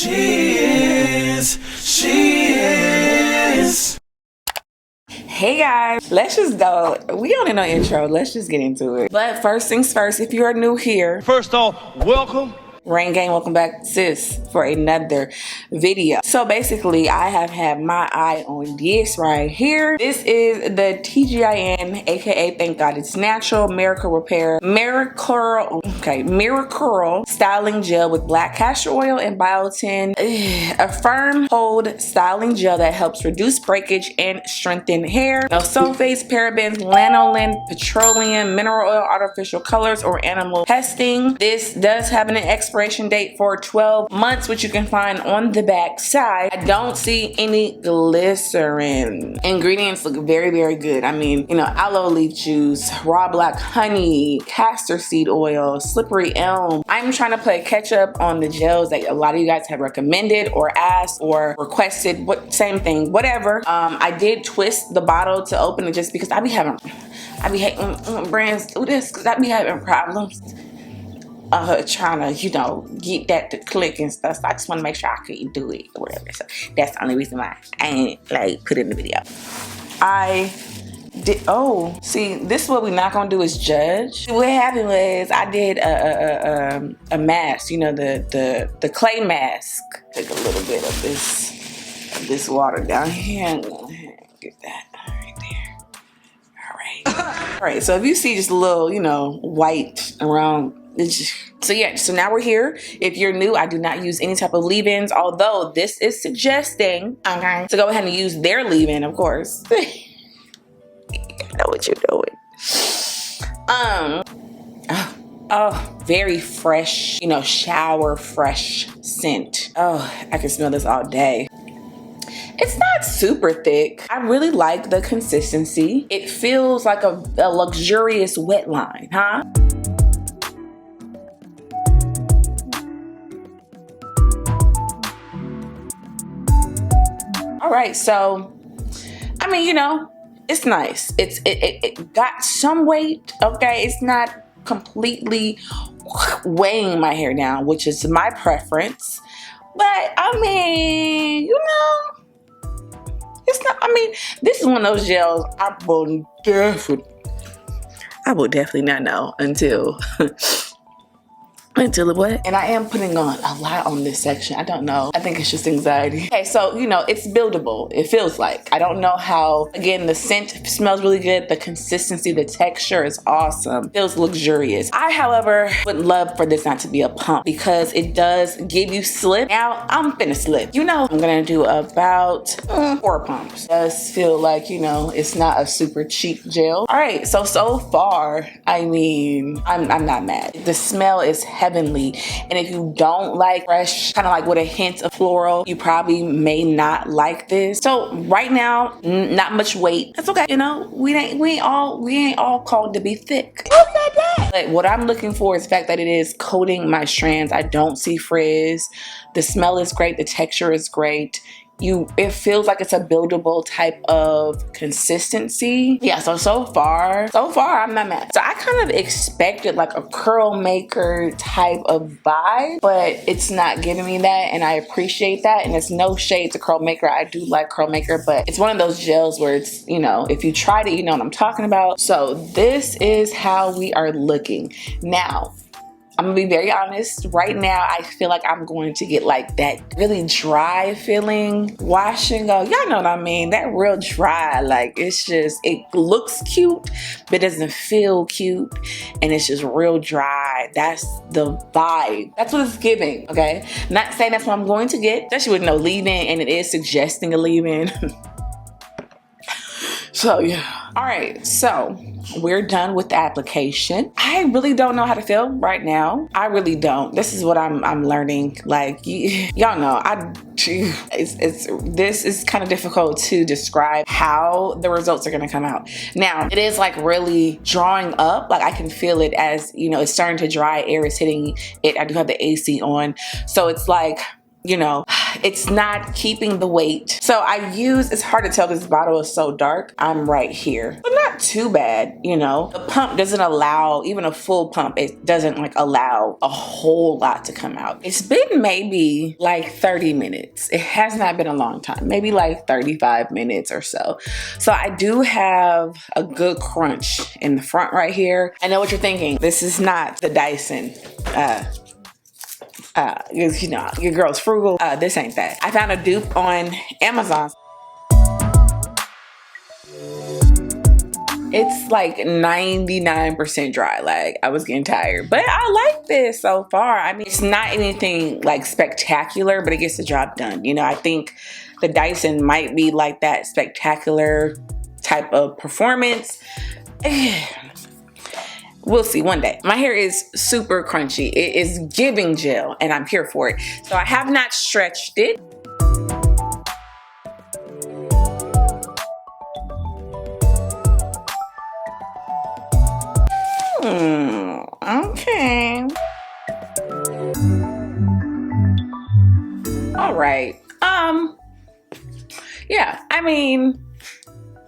She is. Hey guys, let's just go. We don't need no intro. Let's just get into it. But first things first, if you are new here, First off, welcome. Rain Gang, welcome back, sis, for another video. So basically, I have had my eye on this right here. This is the TGIN, aka Thank God It's Natural Miracurl Repair Miracurl styling gel with black castor oil and biotin. A firm hold styling gel that helps reduce breakage and strengthen hair. No sulfates, parabens, lanolin, petroleum, mineral oil, artificial colors, or animal testing. This does have an expiration date for 12 months, which you can find on the back side. I don't see any glycerin. Ingredients look very, very good. I mean, you know, aloe leaf juice, raw black honey, castor seed oil, slippery elm. I'm trying to play catch up on the gels that a lot of you guys have recommended or asked or requested. Same thing, whatever. I did twist the bottle to open it just because I be hating brands do this because I be having problems trying to, you know, get that to click and stuff. So I just want to make sure I could do it or whatever. So that's the only reason why I ain't like put it in the video. I did. Oh, see, this is what we're not gonna do is judge. What happened was I did a mask. You know, the clay mask. Take a little bit of this water down here and get that right there. All right. So if you see just a little, you know, white around. So yeah, so now we're here. If you're new, I do not use any type of leave-ins, although this is suggesting to go ahead and use their leave-in, of course. You know what you're doing. Oh, very fresh, you know, shower fresh scent. Oh, I can smell this all day. It's not super thick. I really like the consistency. It feels like a luxurious wet line, huh? All right, so, I mean, you know, it's nice. It got some weight, okay? It's not completely weighing my hair down, which is my preference. But, I mean, you know, it's not, I mean, this is one of those gels I will definitely not know until... Until what? And I am putting on a lot on this section. I don't know. I think it's just anxiety. Okay, so, you know, it's buildable. It feels like. I don't know how, again, the scent smells really good. The consistency, the texture is awesome. Feels luxurious. I, however, would love for this not to be a pump because it does give you slip. Now, I'm finna slip. You know, I'm gonna do about 4 pumps. It does feel like, you know, it's not a super cheap gel. All right, so far, I mean, I'm not mad. The smell is heavenly, and if you don't like fresh, kind of like with a hint of floral, you probably may not like this. So right now, not much weight. That's okay. You know, we ain't all called to be thick. But what I'm looking for is the fact that it is coating my strands. I don't see frizz. The smell is great. The texture is great. It feels like it's a buildable type of consistency. Yeah, so far I'm not mad. So I kind of expected like a curl maker type of vibe, but it's not giving me that, and I appreciate that. And it's no shade to curl maker. I do like curl maker, but it's one of those gels where it's, you know, if you tried it, you know what I'm talking about. So this is how we are looking. Now, I'm gonna be very honest. Right now, I feel like I'm going to get like that really dry feeling. Wash and go. Y'all know what I mean. That real dry. Like, it's just, it looks cute, but it doesn't feel cute. And it's just real dry. That's the vibe. That's what it's giving, okay? Not saying that's what I'm going to get, especially with no leave-in, and it is suggesting a leave-in. So, yeah. All right, so we're done with the application. I really don't know how to feel right now. I really don't. This is what I'm learning. Like, y'all know, this is kind of difficult to describe how the results are gonna come out. Now, it is like really drawing up. Like, I can feel it as, you know, it's starting to dry, air is hitting it. I do have the AC on. So it's like, you know, it's not keeping the weight. So I use, it's hard to tell because this bottle is so dark. I'm right here, but not too bad, you know. The pump doesn't allow, even a full pump, it doesn't like allow a whole lot to come out. It's been maybe like 30 minutes. It has not been a long time, maybe like 35 minutes or so. So I do have a good crunch in the front right here. I know what you're thinking. This is not the Dyson. You know, your girl's frugal. This ain't that. I found a dupe on Amazon. It's like 99% dry. Like, I was getting tired, but I like this so far. I mean, it's not anything like spectacular, but it gets the job done. You know, I think the Dyson might be like that spectacular type of performance. We'll see one day. My hair is super crunchy. It is giving gel and I'm here for it. So I have not stretched it. Okay. All right. Yeah, I mean,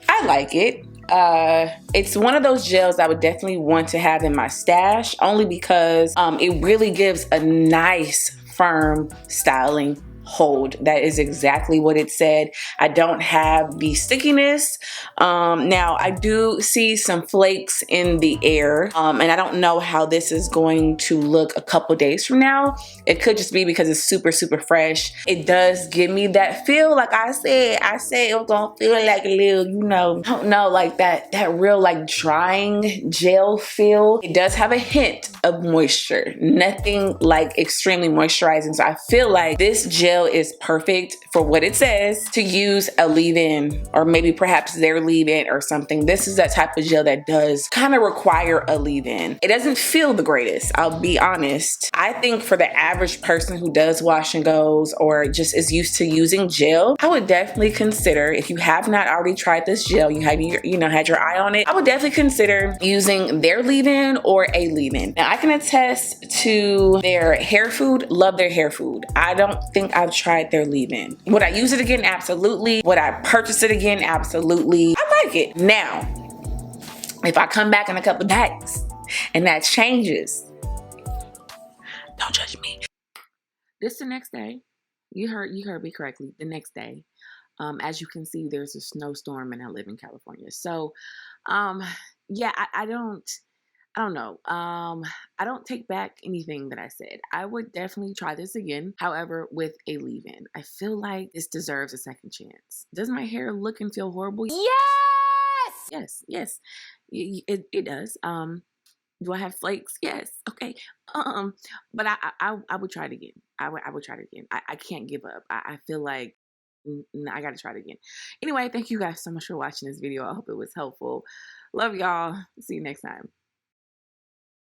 I like it. It's one of those gels I would definitely want to have in my stash, only because it really gives a nice firm styling hold. That is exactly what it said. I don't have the stickiness. Now I do see some flakes in the air, and I don't know how this is going to look a couple days from now. It could just be because it's super fresh. It does give me that feel, like I said it was gonna feel like a little, you know, I don't know, like that real like drying gel feel. It does have a hint of moisture, nothing like extremely moisturizing. So I feel like this gel is perfect for what it says, to use a leave-in, or maybe perhaps their leave-in or something. This is that type of gel that does kind of require a leave-in. It doesn't feel the greatest, I'll be honest. I think for the average person who does wash and goes or just is used to using gel, I would definitely consider, if you have not already tried this gel, you have had your eye on it, I would definitely consider using their leave-in or a leave-in. Now I can attest to their hair food, love their hair food. I don't think I've tried their leave-in. Would I use it again? Absolutely. Would I purchase it again? Absolutely. I like it. Now, if I come back in a couple of days and that changes, don't judge me. This the next day. You heard me correctly. The next day. As you can see, there's a snowstorm and I live in California. So, yeah, I don't know. I don't take back anything that I said. I would definitely try this again. However, with a leave-in. I feel like this deserves a second chance. Does my hair look and feel horrible? Yes. Yes. It does. Do I have flakes? Yes. Okay. But I would try it again. I would try it again. I can't give up. I feel like I gotta try it again. Anyway, thank you guys so much for watching this video. I hope it was helpful. Love y'all. See you next time.